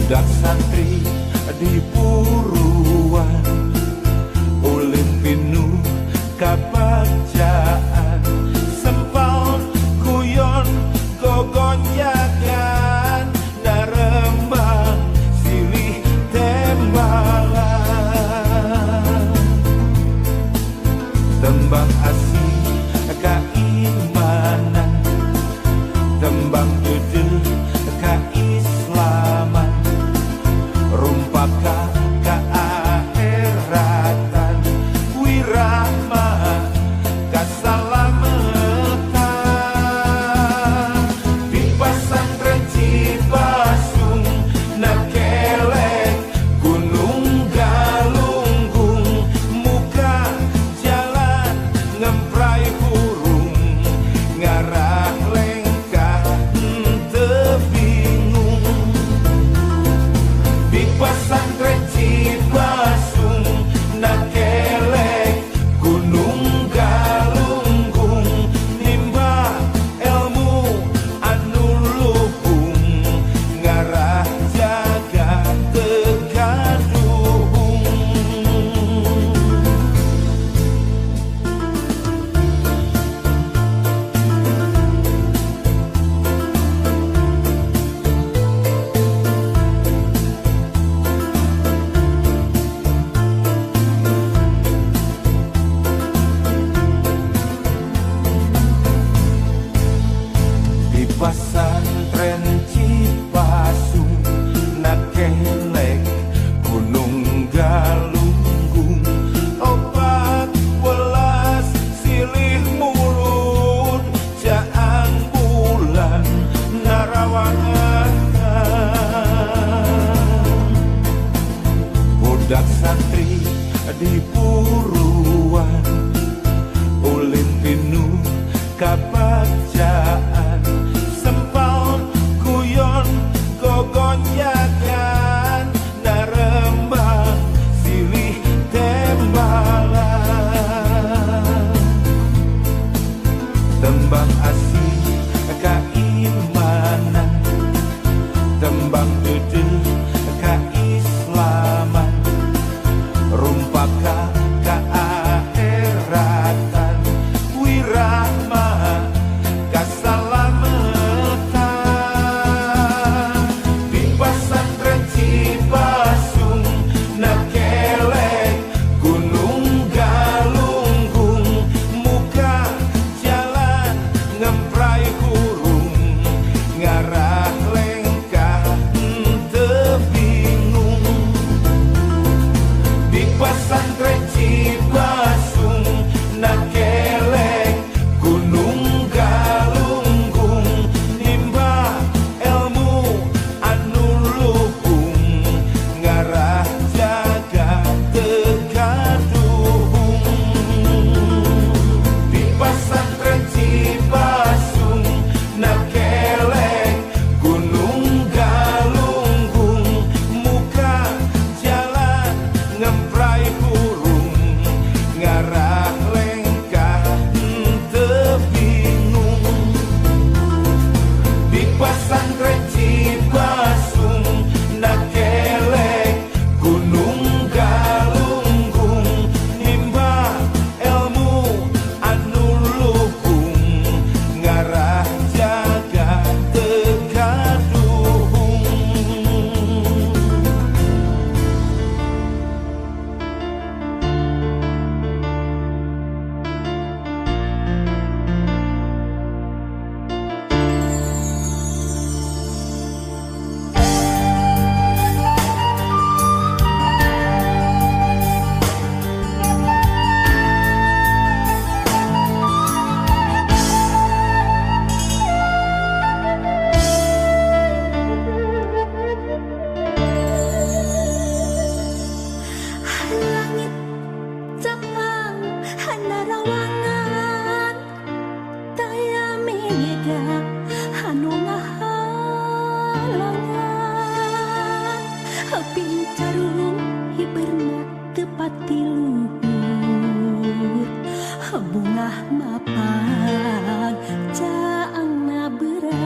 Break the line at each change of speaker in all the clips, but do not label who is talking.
budak santri di Puruan, ulin pinuh kabacaan, sempal guyon gogonjakan, narembang silih tembalan, tembang asih keimanan, tembang bedeh keislaman, rumpaka keakhiratan, wirahma keselamatan. Di pesantren Cipasung nakelek gunung galunggung, muka jalan ngemprai burung, ngarah lengkah ente bingung. Di pesantren Cipasung nakelek gunung galunggung, nimba ilmu anu luhung, ngarah jaga tegaduhung. Di pesantren Cipasung nakelek gunung galunggung, opat welas silih mulut, jaan bulan narawangan. Budak santri di Puruan, ulin pinuh kabacaan, sempal guyon gogonjakan, narembang silih tembalan, tembang asih keimanan, tembang bedeh keislaman, rumpaka keakhiratan, wirahma keselamatan. Di pesantren Cipasung nakelek gunung galunggung, muka jalan ngemprai burung, ngarah lengkah ente bingung. Di pesantren Cipasung nakelek gunung galunggung, nimba ilmu anu luhung, ngarah jaga tegaduhung. Di pesantren Cipasung nakelek gunung galunggung, muka jalan ngemprai burung, ngarah lengkah ente bingung. Di pesantren Cipasung nakelek gunung galunggung, nimba ilmu anu luhung, ngarah jaga tegaduhung.
Langit cakang hana rawangan, daya mega anu ngahalangan, pincarung hiberna tepati luhur, bunga mapang caangna berang.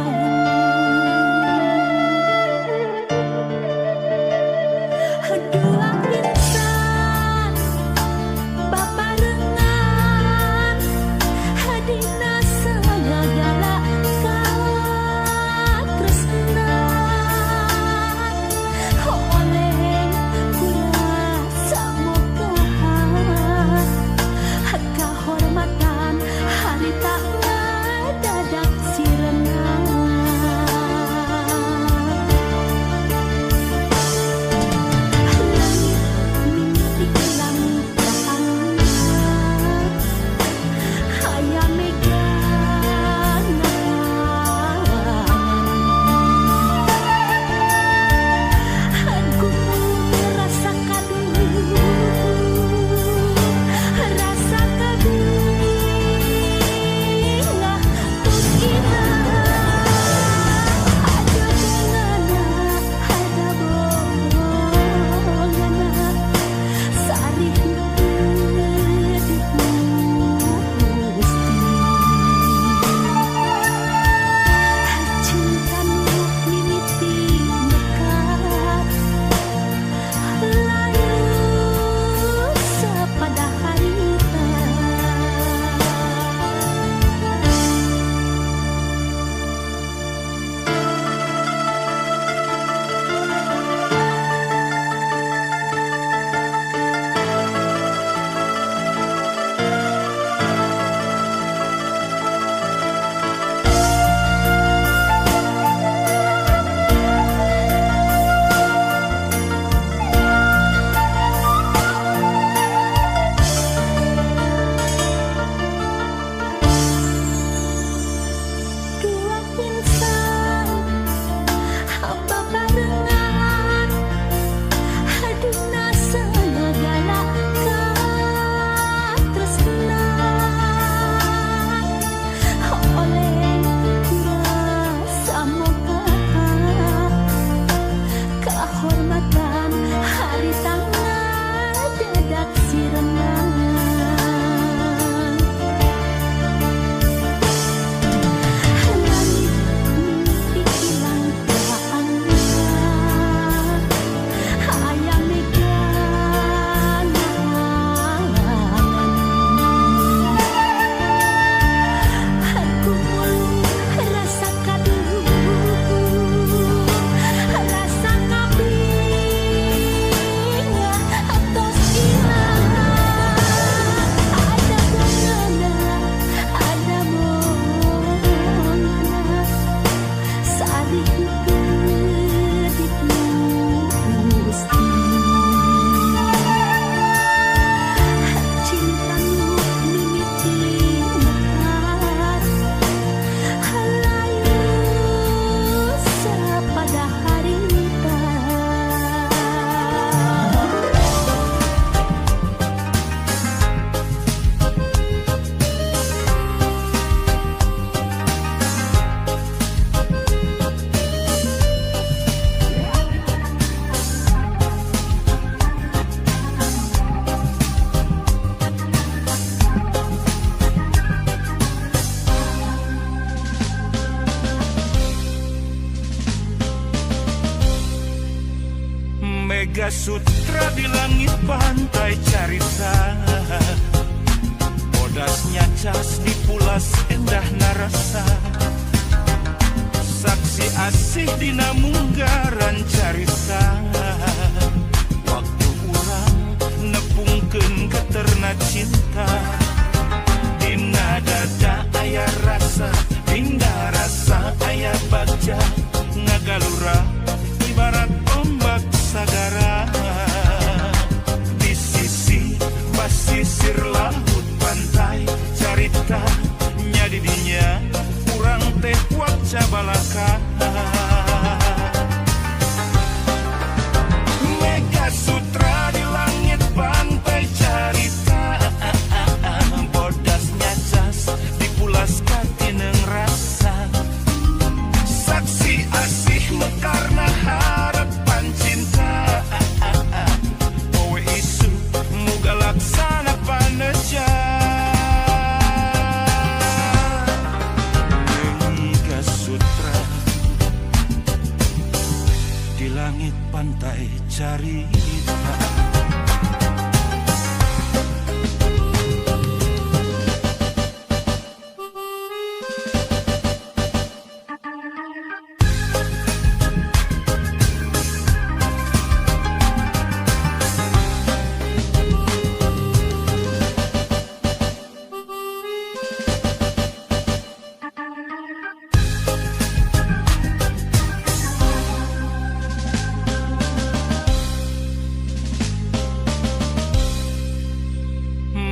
Mega Sutra di langit pantai carita, bodasnya cas di pulas endah narasa, saksi asih dina munggaran carita, waktu urang nepungkeun geterna cinta, dina dada aya rasa, dina rasa aya bagja, ngagalura ibarat ombak sagara, di sisi basisir laut pantai carita, nya di dinya urang teh waca balaka. Mega Sutra di langit pantai carita, bodasnya cas di pulas katineng rasa, saksi asih mekarna harapan cinta, poe isu muga laksana paneja. Mega Sutra di langit pantai carita.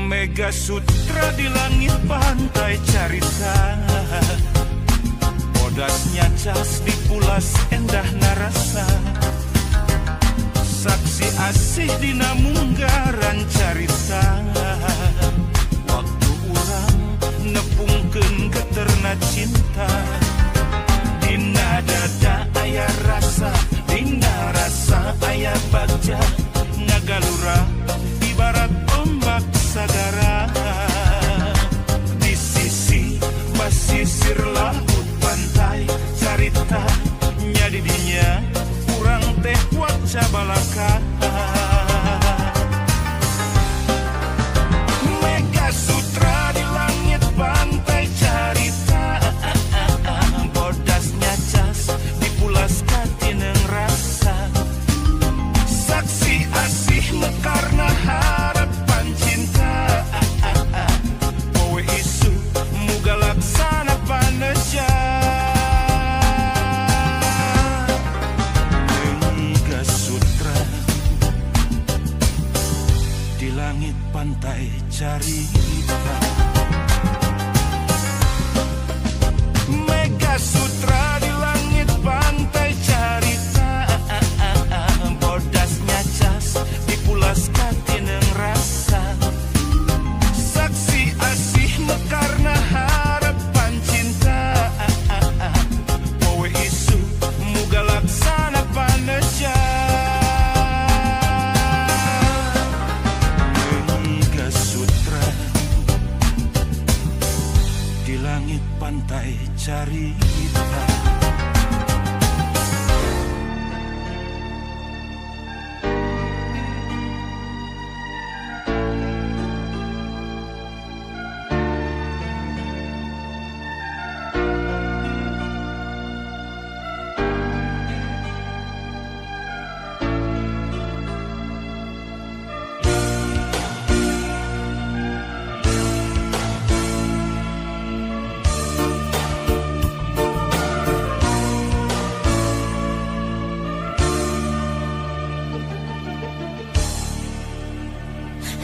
Mega Sutra di langit pantai carita, bodasnya cas di pulas endah narasa, saksi asih dina munggaran carita, waktu urang nepungkeun geterna cinta, dina dada aya rasa, dina rasa aya bagja, ngagalura ibarat ombak sagara, di sisi basisir laut pantai carita, nya di dinya urang teh waca balaka. Mega Sutra di langit pantai carita, bodasnya cas di pulas katineng rasa, saksi asih mekarna harapan cinta, poe isu muga laksana paneja. Mega Sutra di langit pantai carita. Mega Sutra di langit pantai carita, bodasnya cas di pulas katineng rasa, saksi asih mekarna harapan cinta, poe isu muga laksana paneja. Mega Sutra di langit pantai carita.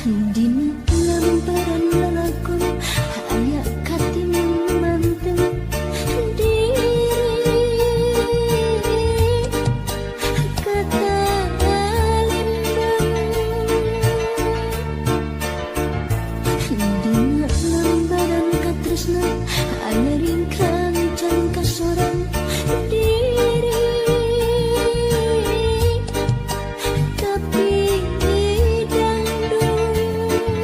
Dina lembaran lalakon aya katineng manteng diri kata limbang, dina lembaran katresna aya ringkang can kasorang diri, tapi dangdung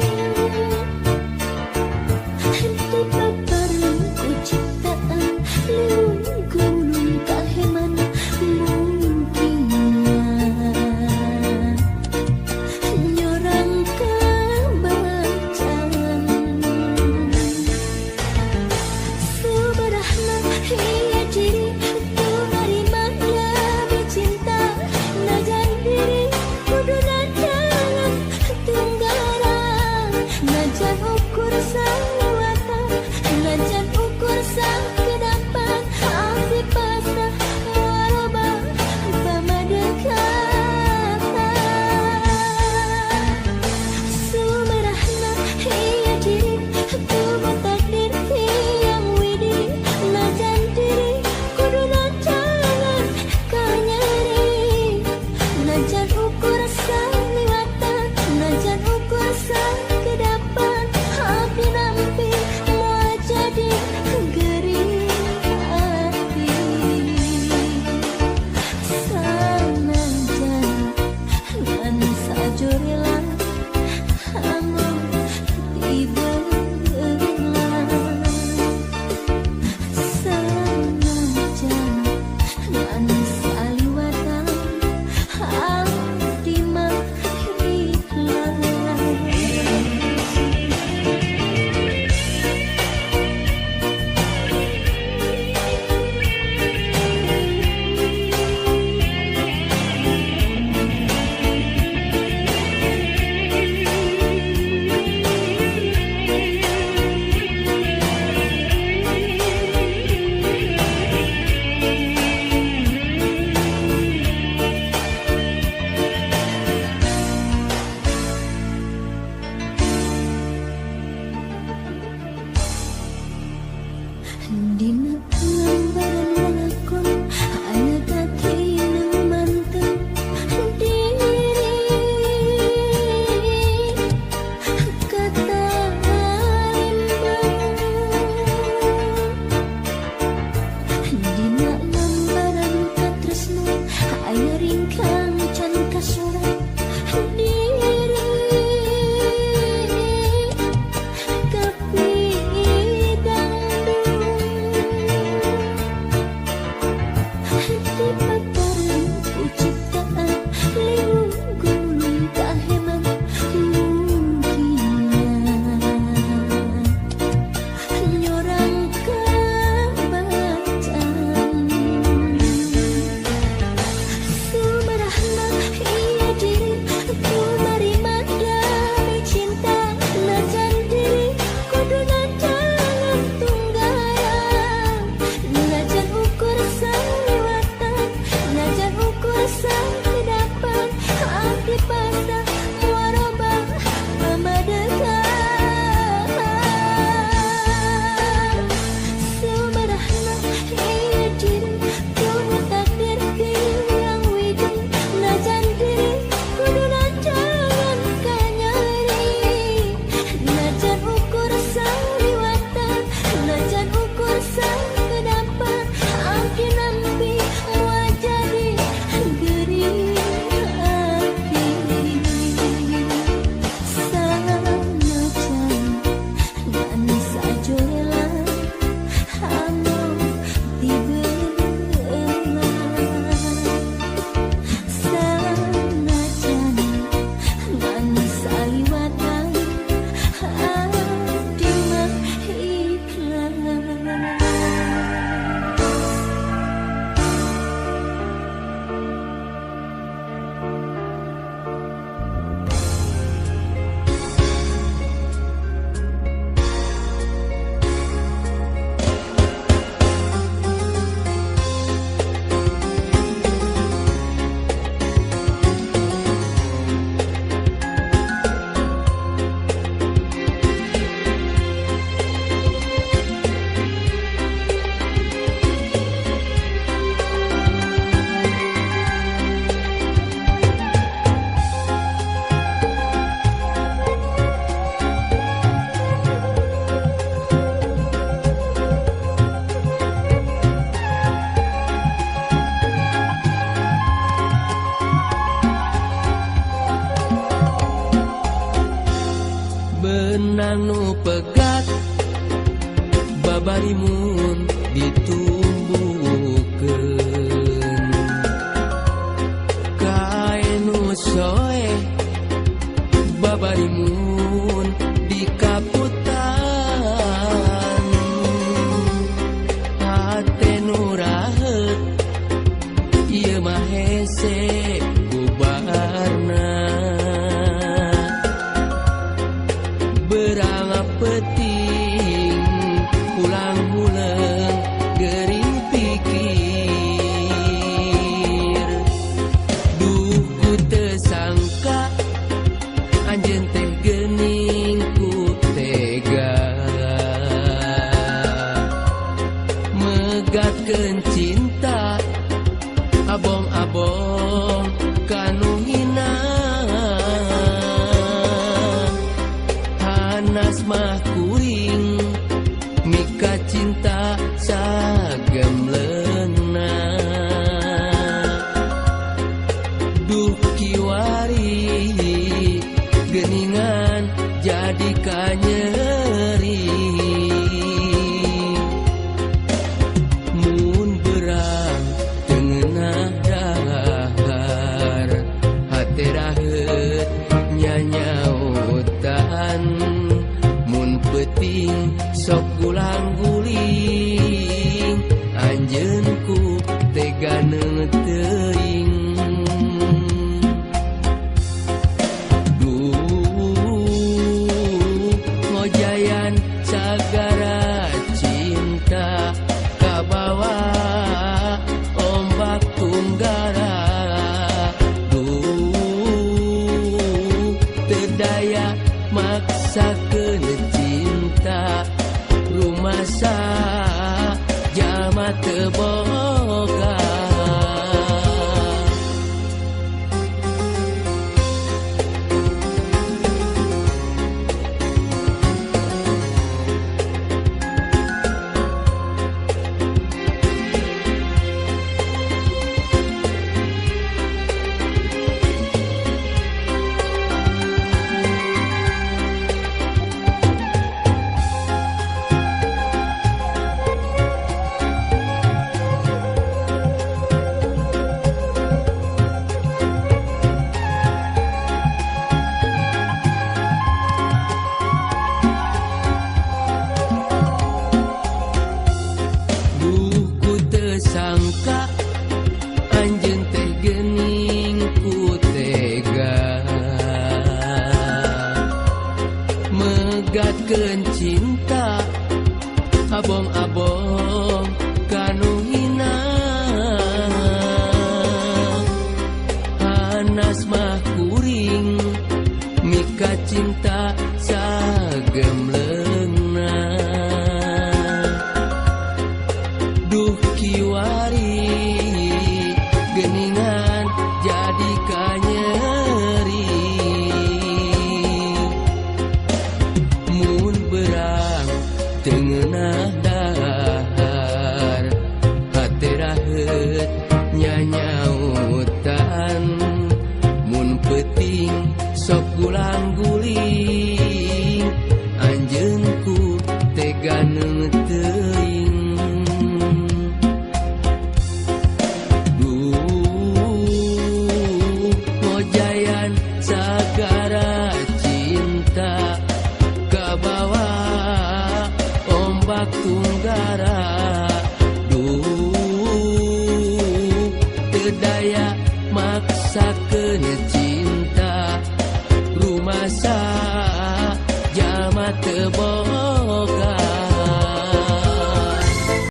maksakeun cinta abong-abong kanu hina hanas mah kuring mika cinta sagemleungna duh kiwari geuningan jadi kanyeri mun berang tengenah dahar hate raheut nyanyautan mun peuting sok gulang-guling anjeun ku tega teuing ngojayan sagara cinta kabawa ombak tunggara terdaya maksakeun cinta rumasa jalma teu boga sangka anjeun teh geuning ku tega megatkeun cinta abong-abong kanu hina hanas mah kuring mika cinta sagemleungna duh kiwari geuningan jadi kanyeri mun berang tengenah dahar hate raheut nyanyautan mun peuting sok gulang-guling anjeun ku tega teuing ngojayan sagara cinta kabawa ombak tunggara terdaya maksakeun cinta rumasa jalma teu boga